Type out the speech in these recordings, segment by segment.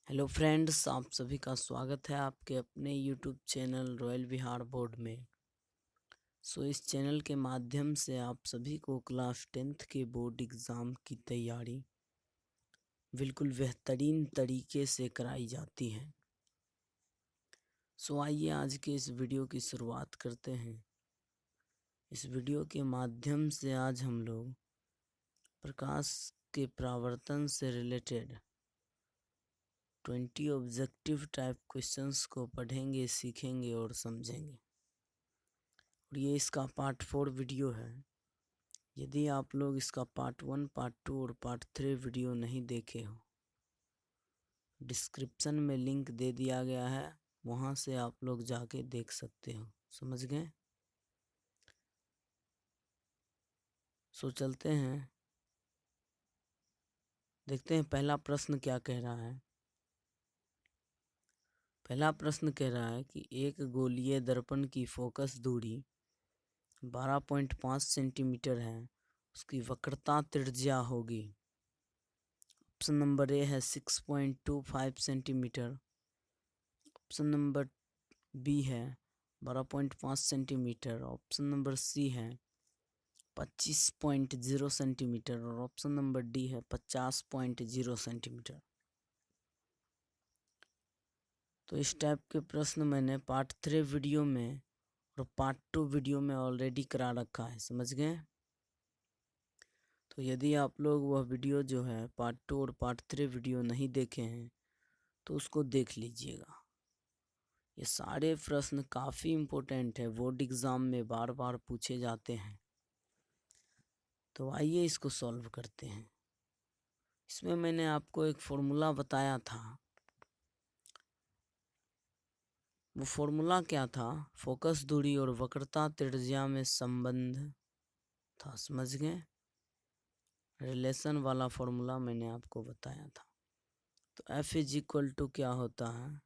Hello friends, आप सभी का स्वागत है आपके अपने यूट्यूब चैनल रॉयल विहार बोर्ड में। इस चैनल के माध्यम से आप सभी को क्लास 10th के बोर्ड एग्ज़ाम की तैयारी बिल्कुल बेहतरीन तरीके से कराई जाती है। आइए आज के इस वीडियो की शुरुआत करते हैं। इस वीडियो के माध्यम से आज हम लोग प्रकाश के परावर्तन से रिलेटेड 20 ऑब्जेक्टिव टाइप क्वेश्चंस को पढ़ेंगे, सीखेंगे और समझेंगे। और ये इसका पार्ट 4 वीडियो है। यदि आप लोग इसका पार्ट 1, पार्ट 2 और पार्ट 3 वीडियो नहीं देखे हो, डिस्क्रिप्शन में लिंक दे दिया गया है, वहाँ से आप लोग जाके देख सकते हो। समझ गए? चलते हैं, देखते हैं पहला प्रश्न क्या कह रहा है। पहला प्रश्न कह रहा है कि एक गोलीय दर्पण की फोकस दूरी 12.5 सेंटीमीटर है, उसकी वक्रता त्रिज्या होगी। ऑप्शन नंबर ए है 6.25 सेंटीमीटर, ऑप्शन नंबर बी है 12.5 सेंटीमीटर, ऑप्शन नंबर सी है 25.0 सेंटीमीटर और ऑप्शन नंबर डी है 50.0 सेंटीमीटर। तो इस टाइप के प्रश्न मैंने पार्ट 3 वीडियो में और पार्ट 2 वीडियो में ऑलरेडी करा रखा है। समझ गए? तो यदि आप लोग वह वीडियो जो है पार्ट 2 और पार्ट 3 वीडियो नहीं देखे हैं तो उसको देख लीजिएगा। ये सारे प्रश्न काफ़ी इम्पोर्टेंट है, बोर्ड एग्ज़ाम में बार बार पूछे जाते हैं। तो आइए इसको सॉल्व करते हैं। इसमें मैंने आपको एक फॉर्मूला बताया था। वो फॉर्मूला क्या था? फोकस दूरी और वक्रता त्रिज्या में संबंध था। समझ गए? रिलेशन वाला फॉर्मूला मैंने आपको बताया था। तो F इज इक्वल टू क्या होता है?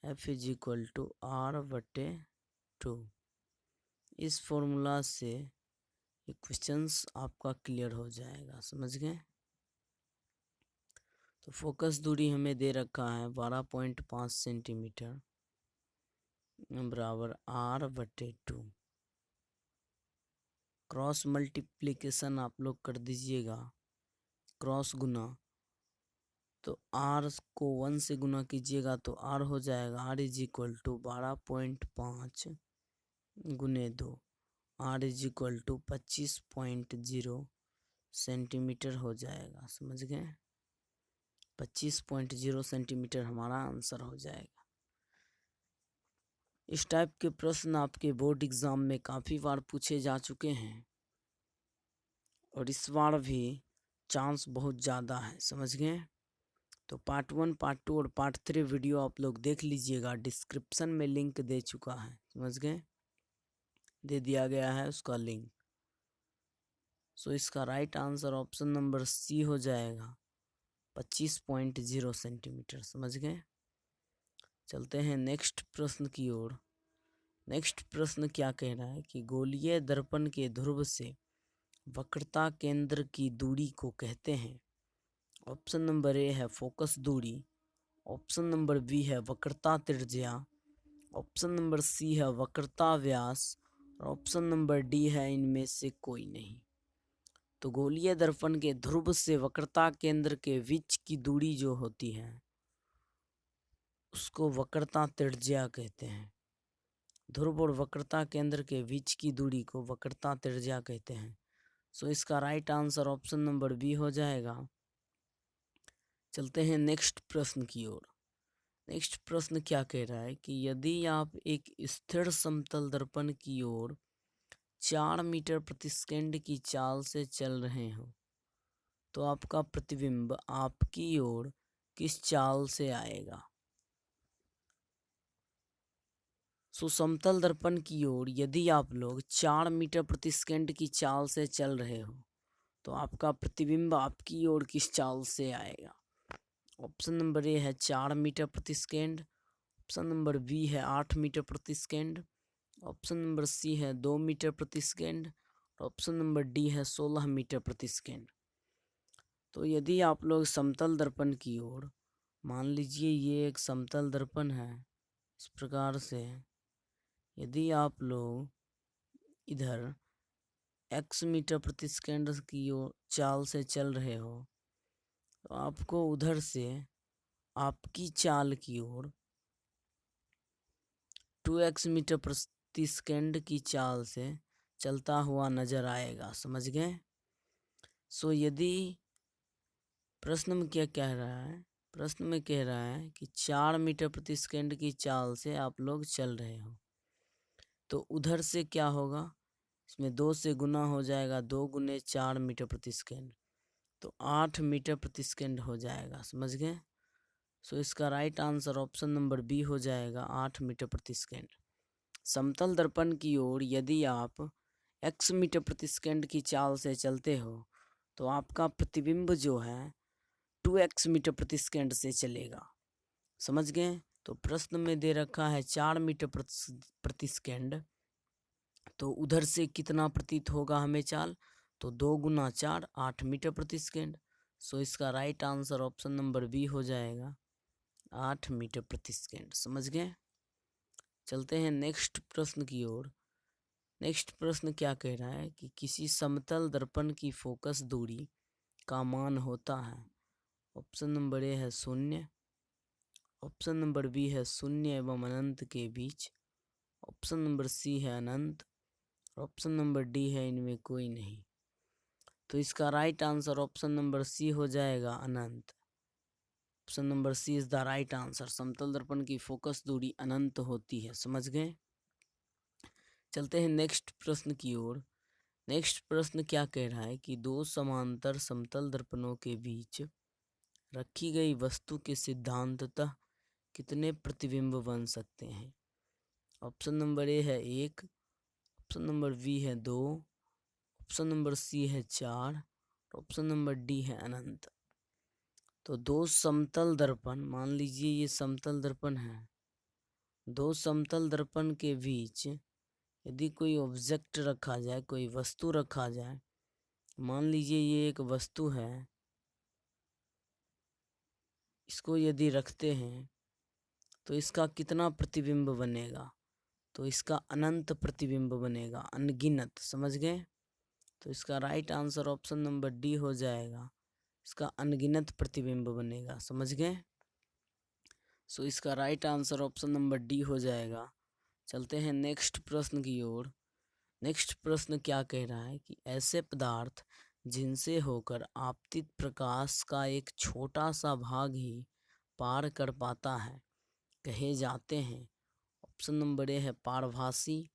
F is equal to R/2। इस फॉर्मूला से ये क्वेश्चंस आपका क्लियर हो जाएगा। समझ गए? तो फोकस दूरी हमें दे रखा है 12.5 सेंटीमीटर बराबर R/2। क्रॉस मल्टीप्लिकेशन आप लोग कर दीजिएगा, क्रॉस गुना। तो R को 1 से गुना कीजिएगा तो R हो जाएगा R इज इक्वल टू 12.5 गुने 2, R is equal to 25.0 centimetre हो जाएगा। समझ गए? 25.0 सेंटीमीटर हमारा आंसर हो जाएगा। इस टाइप के प्रश्न आपके बोर्ड एग्ज़ाम में काफ़ी बार पूछे जा चुके हैं और इस बार भी चांस बहुत ज़्यादा है। समझ गए? तो पार्ट 1, पार्ट 2 और पार्ट 3 वीडियो आप लोग देख लीजिएगा, डिस्क्रिप्शन में लिंक दे चुका है। समझ गए? दे दिया गया है उसका लिंक। इसका right answer option number C हो जाएगा 25.0 सेंटीमीटर। समझ गए? चलते हैं नेक्स्ट प्रश्न की ओर। नेक्स्ट प्रश्न क्या कह रहा है कि गोलीय दर्पण के ध्रुव से वक्रता केंद्र की दूरी को कहते हैं। ऑप्शन नंबर ए है फोकस दूरी, ऑप्शन नंबर बी है वक्रता त्रिज्या, ऑप्शन नंबर सी है वक्रता व्यास और ऑप्शन नंबर डी है इनमें से कोई नहीं। तो गोलीय दर्पण के ध्रुव से वक्रता केंद्र के बीच की दूरी जो होती है उसको वक्रता त्रिज्या कहते हैं। ध्रुव और वक्रता केंद्र के बीच की दूरी को वक्रता त्रिज्या कहते हैं। इसका right answer option number B हो जाएगा। चलते हैं नेक्स्ट प्रश्न की ओर। नेक्स्ट प्रश्न क्या कह रहा है कि यदि आप एक स्थिर समतल दर्पण की ओर 4 मीटर प्रति सेकंड की चाल से चल रहे हो तो आपका प्रतिबिंब आपकी ओर किस चाल से आएगा? समतल दर्पण की ओर यदि आप लोग 4 मीटर प्रति सेकंड की चाल से चल रहे हो तो आपका प्रतिबिंब आपकी ओर किस चाल से आएगा? ऑप्शन नंबर ए है 4 मीटर प्रति सेकंड, ऑप्शन नंबर बी है 8 मीटर प्रति सेकंड, ऑप्शन नंबर सी है 2 मीटर प्रति सेकंड, ऑप्शन नंबर डी है 16 मीटर प्रति सेकंड। तो यदि आप लोग समतल दर्पण की ओर मान लीजिए ये एक समतल दर्पण है। इस प्रकार से यदि आप लोग इधर x मीटर प्रति सेकंड की ओर चाल से चल रहे हो तो आपको उधर से आपकी चाल की ओर 2x मीटर प्रति सेकंड की चाल से चलता हुआ नजर आएगा। समझ गए? सो यदि प्रश्न में क्या कह रहा है, प्रश्न में कह रहा है कि 4 मीटर प्रति सेकंड की चाल से आप लोग चल रहे हो तो उधर से क्या होगा, इसमें 2 से गुना हो जाएगा, 2 गुने 4 मीटर प्रति सेकंड तो 8 मीटर प्रति सेकंड हो जाएगा। समझ गए? सो इसका right answer option number B हो जाएगा, 8 मीटर प्रति सेकंड। समतल दर्पण की ओर यदि आप x मीटर प्रति सेकंड की चाल से चलते हो तो आपका प्रतिबिंब जो है 2x मीटर प्रति सेकंड से चलेगा। समझ गए? तो प्रश्न में दे रखा है 4 मीटर प्रति सेकंड, तो उधर से कितना प्रतीत होगा हमें चाल, तो 2 गुना 4 8 मीटर प्रति सेकंड। सो इसका right answer option number B हो जाएगा, 8 मीटर प्रति सेकंड। समझ गए? चलते हैं नेक्स्ट प्रश्न की ओर। नेक्स्ट प्रश्न क्या कह रहा है कि किसी समतल दर्पण की फोकस दूरी का मान होता है। ऑप्शन नंबर ए है 0, ऑप्शन नंबर बी है 0 एवं अनंत के बीच, ऑप्शन नंबर सी है अनंत, ऑप्शन नंबर डी है इनमें कोई नहीं। तो इसका right answer option number C हो जाएगा, अनंत। Option number C is the right answer. समतल दर्पण की फोकस दूरी अनंत होती है। समझ गए? चलते हैं नेक्स्ट प्रश्न की ओर। नेक्स्ट प्रश्न क्या कह रहा है कि 2 समांतर समतल दर्पणों के बीच रखी गई वस्तु के सिद्धांततः कितने प्रतिबिंब बन सकते हैं। ऑप्शन नंबर ए है 1, ऑप्शन नंबर बी है 2, ऑप्शन नंबर सी है 4, ऑप्शन नंबर डी है अनंत। तो 2 समतल दर्पण, मान लीजिए ये समतल दर्पण है, 2 समतल दर्पण के बीच यदि कोई ऑब्जेक्ट रखा जाए, कोई वस्तु रखा जाए, मान लीजिए ये एक वस्तु है, इसको यदि रखते हैं तो इसका कितना प्रतिबिंब बनेगा, तो इसका अनंत प्रतिबिंब बनेगा, अनगिनत। समझ गए? तो इसका right answer option number D हो जाएगा, इसका अनगिनत प्रतिबिंब बनेगा। समझ गए? सो इसका right answer option number D हो जाएगा। चलते हैं नेक्स्ट प्रश्न की ओर। नेक्स्ट प्रश्न क्या कह रहा है कि ऐसे पदार्थ जिनसे होकर आपतित प्रकाश का एक छोटा सा भाग ही पार कर पाता है कहे जाते हैं। ऑप्शन नंबर ए है पारभासी,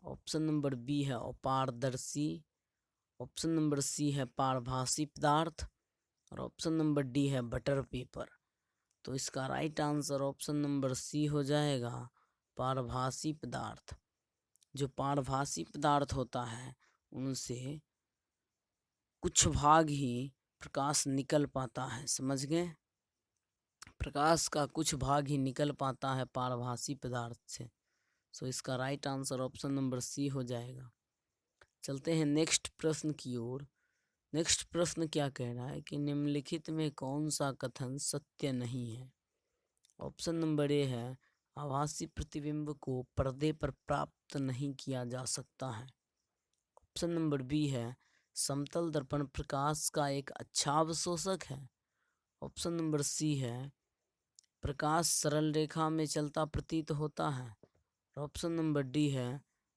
ऑप्शन नंबर बी है अपारदर्शी, ऑप्शन नंबर सी है पारभासी पदार्थ और ऑप्शन नंबर डी है बटर पेपर। तो इसका right answer option number C हो जाएगा, पारभासी पदार्थ। जो पारभासी पदार्थ होता है उनसे कुछ भाग ही प्रकाश निकल पाता है। समझ गए? प्रकाश का कुछ भाग ही निकल पाता है पारभासी पदार्थ से। सो इसका right answer option number C हो जाएगा। चलते हैं नेक्स्ट प्रश्न की ओर। नेक्स्ट प्रश्न क्या कह रहा है कि निम्नलिखित में कौन सा कथन सत्य नहीं है। ऑप्शन नंबर ए है आभासी प्रतिबिंब को पर्दे पर प्राप्त नहीं किया जा सकता है। ऑप्शन नंबर बी है समतल दर्पण प्रकाश का एक अच्छा अवशोषक है। ऑप्शन नंबर सी है प्रकाश सरल रेखा में चलता प्रतीत होता है। ऑप्शन नंबर डी है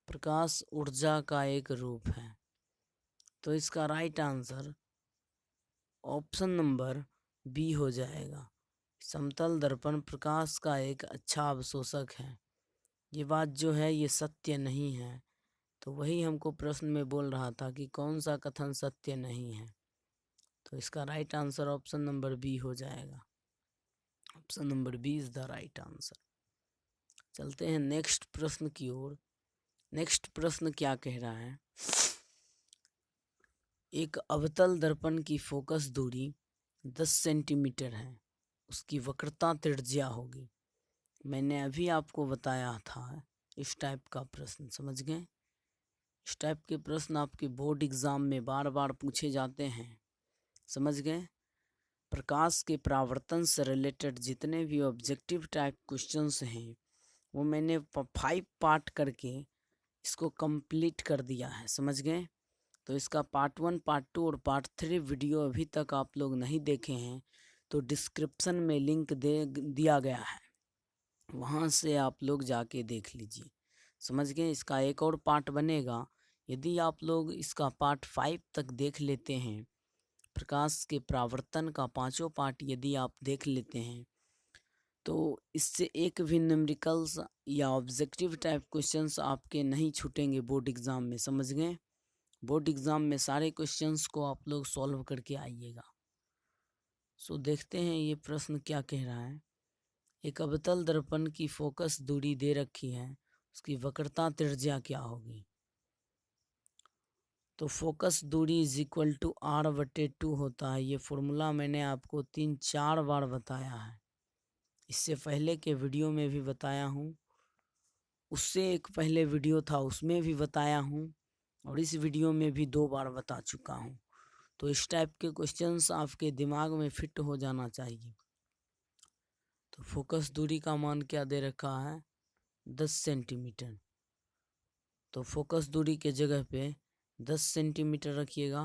प्रकाश ऊर्जा का एक रूप है। तो इसका right answer option number B हो जाएगा, समतल दर्पण प्रकाश का एक अच्छा अवशोषक है। ये बात जो है ये सत्य नहीं है। तो वही हमको प्रश्न में बोल रहा था कि कौन सा कथन सत्य नहीं है। तो इसका right answer option number B हो जाएगा। Option number B is the right answer. चलते हैं नेक्स्ट प्रश्न की ओर। नेक्स्ट प्रश्न क्या कह रहा है, एक अवतल दर्पण की फोकस दूरी 10 सेंटीमीटर है, उसकी वक्रता त्रिज्या होगी। मैंने अभी आपको बताया था इस टाइप का प्रश्न। समझ गए? इस टाइप के प्रश्न आपके बोर्ड एग्जाम में बार बार पूछे जाते हैं। समझ गए? प्रकाश के परावर्तन से रिलेटेड जितने भी ऑब्जेक्टिव टाइप क्वेश्चंस हैं वो मैंने 5 पार्ट करके इसको कंप्लीट कर दिया है, समझ गए। तो इसका पार्ट 1, पार्ट 2 और पार्ट 3 वीडियो अभी तक आप लोग नहीं देखे हैं तो डिस्क्रिप्शन में लिंक दिया गया है, वहाँ से आप लोग जाके देख लीजिए, समझ गए। इसका एक और पार्ट बनेगा, यदि आप लोग इसका पार्ट 5 तक देख लेते हैं, प्रकाश के परावर्तन का 5 पार्ट यदि आप देख लेते हैं तो इससे एक भी न्यूमेरिकल्स या ऑब्जेक्टिव टाइप क्वेश्चंस आपके नहीं छूटेंगे बोर्ड एग्ज़ाम में, समझ गए। बोर्ड एग्ज़ाम में सारे क्वेश्चंस को आप लोग सॉल्व करके आइएगा। सो देखते हैं ये प्रश्न क्या कह रहा है। एक अवतल दर्पण की फोकस दूरी दे रखी है, उसकी वक्रता त्रिज्या क्या होगी। तो फोकस दूरी इज इक्वल टू R/2 होता है। ये फॉर्मूला मैंने आपको 3-4 बार बताया है, इससे पहले के वीडियो में भी बताया हूँ, उससे एक पहले वीडियो था उसमें भी बताया हूँ, और इस वीडियो में भी 2 बार बता चुका हूँ। तो इस टाइप के क्वेश्चंस आपके दिमाग में फिट हो जाना चाहिए। तो फोकस दूरी का मान क्या दे रखा है, 10 सेंटीमीटर। तो फोकस दूरी के जगह पे 10 सेंटीमीटर रखिएगा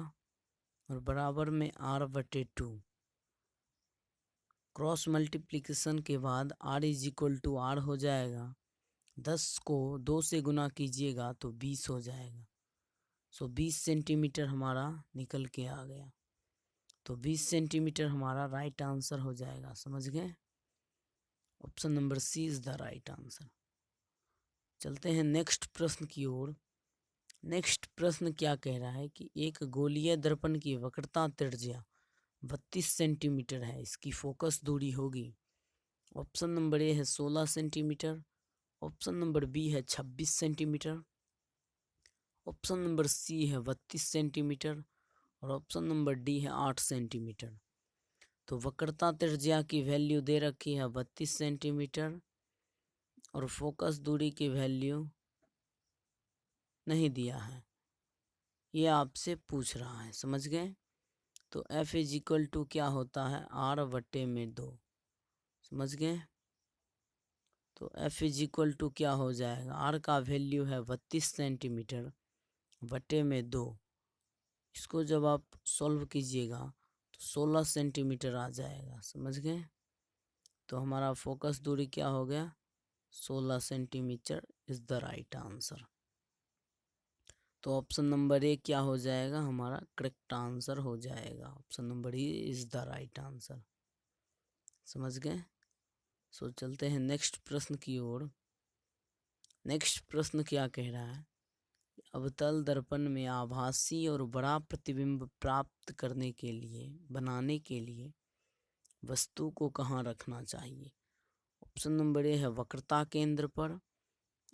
और बराबर में R/2। क्रॉस मल्टीप्लिकेशन के बाद R is equal to R हो जाएगा। 10 को 2 से गुना कीजिएगा तो 20 हो जाएगा। सो 20 सेंटीमीटर हमारा निकल के आ गया। तो 20 सेंटीमीटर हमारा राइट आंसर हो जाएगा, समझ गए। Option number C is the right answer. चलते हैं नेक्स्ट प्रश्न की ओर। नेक्स्ट प्रश्न क्या कह रहा है कि एक गोलीय दर्पण की वक्रता त्रिज्या 32 सेंटीमीटर है, इसकी फोकस दूरी होगी। ऑप्शन नंबर ए है 16 सेंटीमीटर, ऑप्शन नंबर बी है 26 सेंटीमीटर, ऑप्शन नंबर सी है 32 सेंटीमीटर और ऑप्शन नंबर डी है 8 सेंटीमीटर। तो वक्रता त्रिज्या की वैल्यू दे रखी है 32 सेंटीमीटर और फोकस दूरी की वैल्यू नहीं दिया है, ये आपसे पूछ रहा है, समझ गए। तो F इज इक्वल टू क्या होता है, R/2, समझ गए। तो F इज इक्वल टू क्या हो जाएगा, R का वैल्यू है 32 सेंटीमीटर बटे में 2। इसको जब आप सॉल्व कीजिएगा तो 16 सेंटीमीटर आ जाएगा, समझ गए। तो हमारा फोकस दूरी क्या हो गया, 16 centimetre is the right answer. तो ऑप्शन नंबर ए क्या हो जाएगा, हमारा करेक्ट आंसर हो जाएगा। Option number A is the right answer, समझ गए। सो चलते हैं नेक्स्ट प्रश्न की ओर। नेक्स्ट प्रश्न क्या कह रहा है, अवतल दर्पण में आभासी और बड़ा प्रतिबिंब प्राप्त करने के लिए बनाने के लिए वस्तु को कहाँ रखना चाहिए। ऑप्शन नंबर ए है वक्रता केंद्र पर,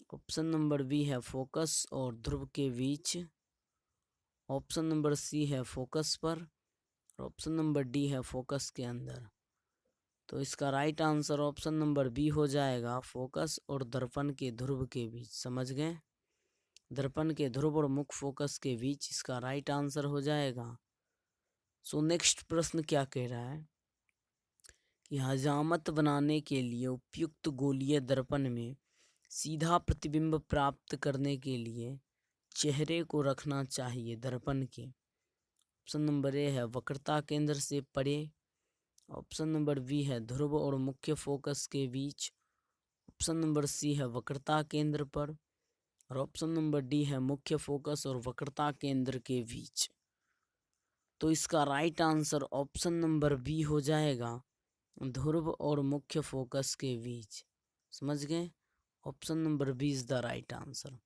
ऑप्शन नंबर बी है फोकस और ध्रुव के बीच, ऑप्शन नंबर सी है फोकस पर और ऑप्शन नंबर डी है फोकस के अंदर। तो इसका right answer option number B हो जाएगा, फोकस और दर्पण के ध्रुव के बीच, समझ गए। दर्पण के ध्रुव और मुख्य फोकस के बीच इसका राइट आंसर हो जाएगा। सो नेक्स्ट प्रश्न क्या कह रहा है कि हजामत बनाने के लिए उपयुक्त गोलीय दर्पण में सीधा प्रतिबिंब प्राप्त करने के लिए चेहरे को रखना चाहिए दर्पण के। ऑप्शन नंबर ए है वक्रता केंद्र से परे, ऑप्शन नंबर बी है ध्रुव और मुख्य फोकस के बीच, ऑप्शन नंबर सी है वक्रता केंद्र पर और ऑप्शन नंबर डी है मुख्य फोकस और वक्रता केंद्र के बीच। तो इसका right answer option number B हो जाएगा, ध्रुव और मुख्य फोकस के बीच, समझ गए। Option number B is the right answer.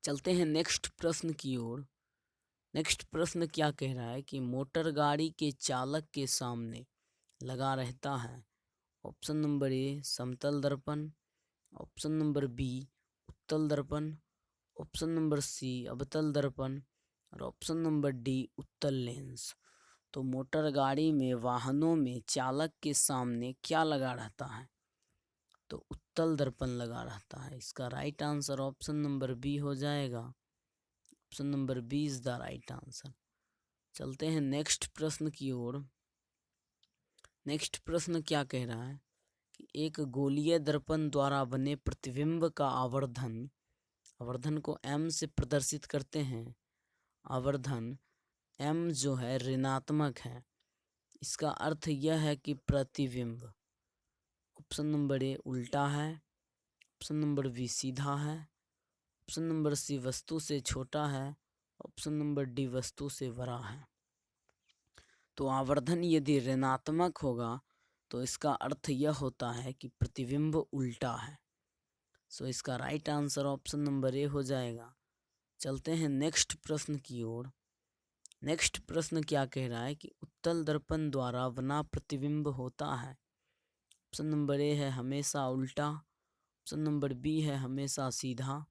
चलते हैं नेक्स्ट प्रश्न की ओर। नेक्स्ट प्रश्न क्या कह रहा है कि मोटर गाड़ी के चालक के सामने लगा रहता है। ऑप्शन नंबर ए समतल दर्पण, ऑप्शन नंबर बी उत्तल दर्पण, ऑप्शन नंबर सी अवतल दर्पण और ऑप्शन नंबर डी उत्तल लेंस। तो मोटर गाड़ी में वाहनों में चालक के सामने क्या लगा रहता है, तो उत्तल दर्पण लगा रहता है। इसका right answer option number B हो जाएगा। Option number B is the right answer. चलते हैं नेक्स्ट प्रश्न की ओर। नेक्स्ट प्रश्न क्या कह रहा है कि एक गोलीय दर्पण द्वारा बने प्रतिबिंब का आवर्धन को m से प्रदर्शित करते हैं। आवर्धन m जो है ऋणात्मक है। इसका अर्थ यह है कि प्रतिबिंब, ऑप्शन नंबर ए उल्टा है, ऑप्शन नंबर बी सीधा है, ऑप्शन नंबर सी वस्तु से छोटा है, ऑप्शन नंबर डी वस्तु से बड़ा है। तो आवर्धन यदि ऋणात्मक होगा तो इसका अर्थ यह होता है कि प्रतिबिंब उल्टा है। सो इसका right answer option number A हो जाएगा। चलते हैं नेक्स्ट प्रश्न की ओर। नेक्स्ट प्रश्न क्या कह रहा है कि उत्तल दर्पण द्वारा बना प्रतिबिंब होता है। ऑप्शन नंबर ए है हमेशा उल्टा, ऑप्शन नंबर बी है हमेशा सीधा,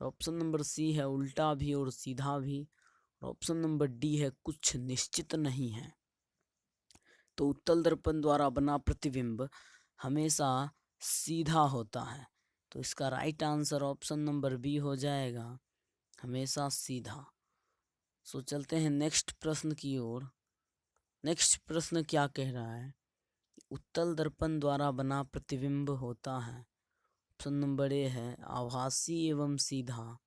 ऑप्शन नंबर सी है उल्टा भी और सीधा भी, और ऑप्शन नंबर डी है कुछ निश्चित नहीं है। तो उत्तल दर्पण द्वारा बना प्रतिबिंब हमेशा सीधा होता है। तो इसका right answer option number B हो जाएगा, हमेशा सीधा। सो चलते हैं नेक्स्ट प्रश्न की ओर। नेक्स्ट प्रश्न क्या कह रहा है, उत्तल दर्पण द्वारा बना प्रतिबिंब होता है। ऑप्शन नंबर ए है आभासी एवं सीधा,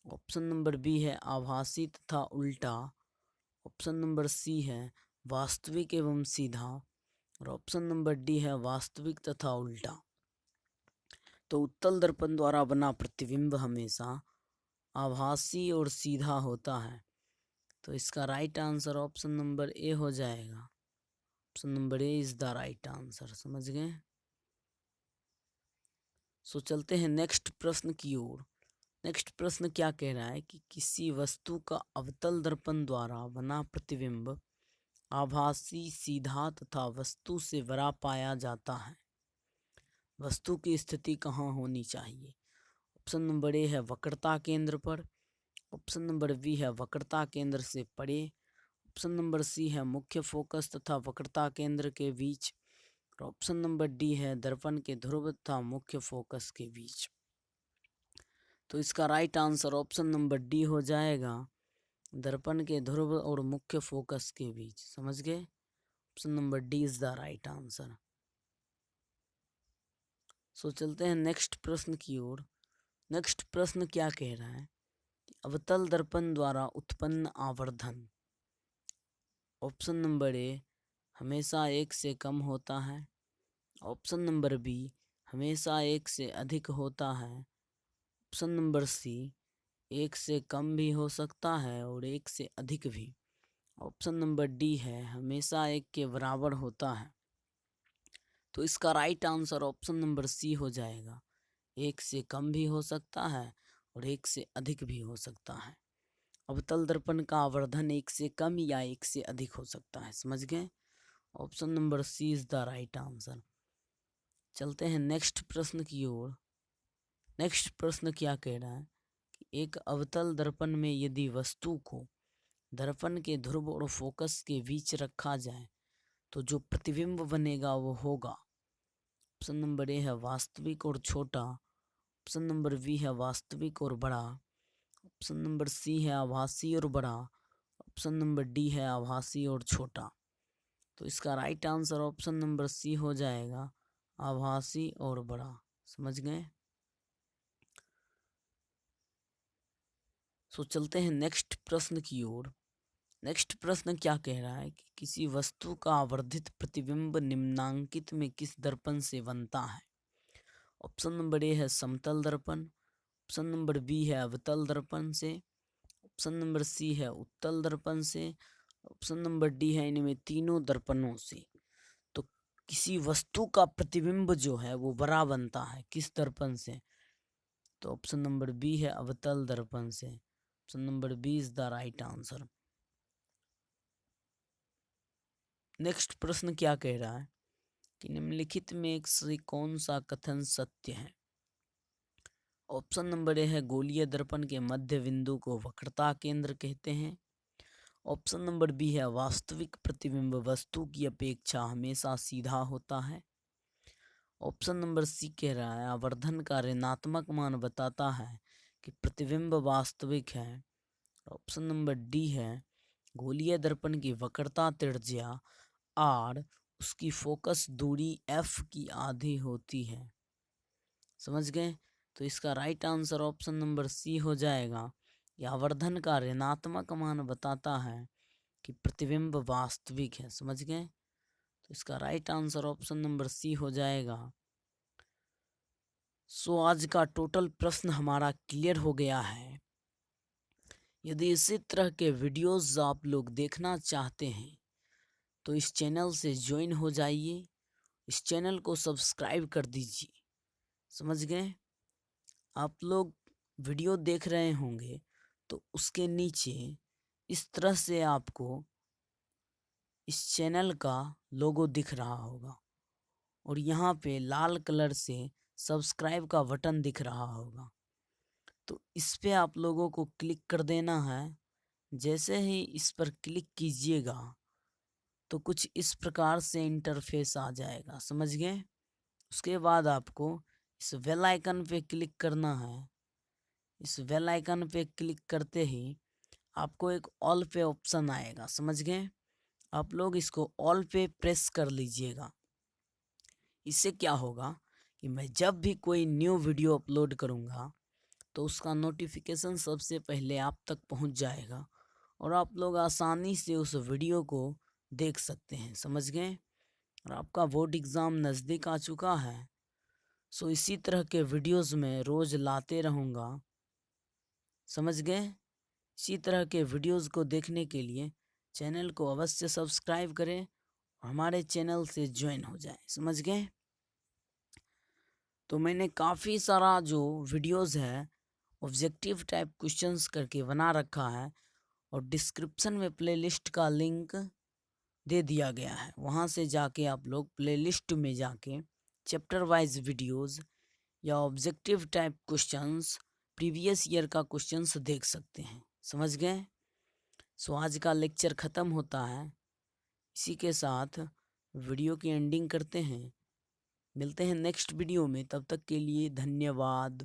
ऑप्शन नंबर बी है आभासी तथा उल्टा, ऑप्शन नंबर सी है वास्तविक एवं सीधा, और ऑप्शन नंबर डी है वास्तविक तथा उल्टा। तो उत्तल दर्पण द्वारा बना प्रतिबिंब हमेशा आभासी और सीधा होता है। तो इसका right answer option number A हो जाएगा। Option number A is the right answer. समझ गए। सो चलते हैं नेक्स्ट प्रश्न की ओर। नेक्स्ट प्रश्न क्या कह रहा है कि किसी वस्तु का अवतल दर्पण द्वारा बना प्रतिबिंब आभासी, सीधा तथा वस्तु से बड़ा पाया जाता है। वस्तु की स्थिति कहाँ होनी चाहिए। ऑप्शन नंबर ए है वक्रता केंद्र पर, ऑप्शन नंबर बी है वक्रता केंद्र से परे, ऑप्शन नंबर सी है मुख्य फोकस तथा वक्रता केंद्र के बीच, और ऑप्शन नंबर डी है दर्पण के ध्रुव तथा मुख्य फोकस के बीच। तो इसका right answer option number D हो जाएगा, दर्पण के ध्रुव और मुख्य फोकस के बीच। समझ गए। Option number D is the right answer. So चलते हैं नेक्स्ट प्रश्न की ओर। नेक्स्ट प्रश्न क्या कह रहा है, अवतल दर्पण द्वारा उत्पन्न आवर्धन। ऑप्शन नंबर ए हमेशा एक से कम होता है, ऑप्शन नंबर बी हमेशा एक से अधिक होता है, ऑप्शन नंबर सी एक से कम भी हो सकता है और एक से अधिक भी, ऑप्शन नंबर डी है हमेशा एक के बराबर होता है। तो इसका right answer option number C हो जाएगा, एक से कम भी हो सकता है और एक से अधिक भी हो सकता है। अवतल दर्पण का आवर्धन एक से कम या एक से अधिक हो सकता है। समझ गए। Option number C is the right answer. चलते हैं नेक्स्ट प्रश्न की ओर। नेक्स्ट प्रश्न क्या कह रहा है कि एक अवतल दर्पण में यदि वस्तु को दर्पण के ध्रुव और फोकस के बीच रखा जाए तो जो प्रतिबिंब बनेगा वो होगा। ऑप्शन नंबर ए है वास्तविक और छोटा, ऑप्शन नंबर बी है वास्तविक और बड़ा, ऑप्शन नंबर सी है आभासी और बड़ा, ऑप्शन नंबर डी है आभासी और छोटा। तो इसका right answer option number C हो जाएगा, आभासी और बड़ा। समझ गए। सो चलते हैं नेक्स्ट प्रश्न की ओर। नेक्स्ट प्रश्न क्या कह रहा है कि किसी वस्तु का आवर्धित प्रतिबिंब निम्नांकित में किस दर्पण से बनता है। ऑप्शन नंबर ए है समतल दर्पण, ऑप्शन नंबर बी है अवतल दर्पण से, ऑप्शन नंबर सी है उत्तल दर्पण से, ऑप्शन नंबर डी है इनमें तीनों दर्पणों से। तो किसी वस्तु का प्रतिबिंब जो है वो बड़ा बनता है किस दर्पण से। तो ऑप्शन नंबर बी है अवतल दर्पण से। Option number B is the right answer. Next प्रश्न क्या कह रहा है कि निम्नलिखित में से कौन सा कथन सत्य है। ऑप्शन नंबर ए है गोलीय दर्पण के मध्य बिंदु को वक्रता केंद्र कहते हैं, ऑप्शन नंबर बी है वास्तविक प्रतिबिंब वस्तु की अपेक्षा हमेशा सीधा होता है, ऑप्शन नंबर सी कह रहा है आवर्धन का ऋणात्मक मान बताता है कि प्रतिबिंब वास्तविक है, ऑप्शन नंबर डी है गोलीय दर्पण की वक्रता त्रिज्या आर उसकी फोकस दूरी f की आधी होती है। समझ गए? तो इसका right answer option number C हो जाएगा। यह आवर्धन का ऋणात्मक मान बताता है कि प्रतिबिंब वास्तविक है। समझ गए? तो इसका right answer option number C हो जाएगा। सो आज का टोटल प्रश्न हमारा क्लियर हो गया है। यदि इसी तरह के वीडियोस आप लोग देखना चाहते हैं तो इस चैनल से ज्वाइन हो जाइए, इस चैनल को सब्सक्राइब कर दीजिए। समझ गए? आप लोग वीडियो देख रहे होंगे तो उसके नीचे इस तरह से आपको इस चैनल का लोगो दिख रहा होगा और यहाँ पे लाल कलर से सब्सक्राइब का बटन दिख रहा होगा। तो इस पे आप लोगों को क्लिक कर देना है। जैसे ही इस पर क्लिक कीजिएगा तो कुछ इस प्रकार से इंटरफेस आ जाएगा। समझ गए? उसके बाद आपको इस बेल आइकन पे क्लिक करना है। इस बेल आइकन पे क्लिक करते ही आपको एक ऑल पे ऑप्शन आएगा। समझ गए? आप लोग इसको ऑल पे प्रेस कर लीजिएगा। इससे क्या होगा कि मैं जब भी कोई न्यू वीडियो अपलोड करूँगा तो उसका नोटिफिकेशन सबसे पहले आप तक पहुँच जाएगा और आप लोग आसानी से उस वीडियो को देख सकते हैं। समझ गए? और आपका बोर्ड एग्ज़ाम नज़दीक आ चुका है, सो इसी तरह के वीडियोस में रोज़ लाते रहूँगा। समझ गए? इसी तरह के वीडियोस को देखने के लिए चैनल को अवश्य सब्सक्राइब करें और हमारे चैनल से ज्वाइन हो जाए। समझ गए? तो मैंने काफ़ी सारा जो वीडियोस है ऑब्जेक्टिव टाइप क्वेश्चंस करके बना रखा है और डिस्क्रिप्शन में प्लेलिस्ट का लिंक दे दिया गया है। वहाँ से जाके आप लोग प्लेलिस्ट में जाके चैप्टर वाइज वीडियोस या objective type questions previous year का क्वेश्चंस देख सकते हैं। समझ गए? सो आज का लेक्चर ख़त्म होता है। इसी के साथ वीडियो की एंडिंग करते हैं। मिलते हैं नेक्स्ट वीडियो में, तब तक के लिए धन्यवाद।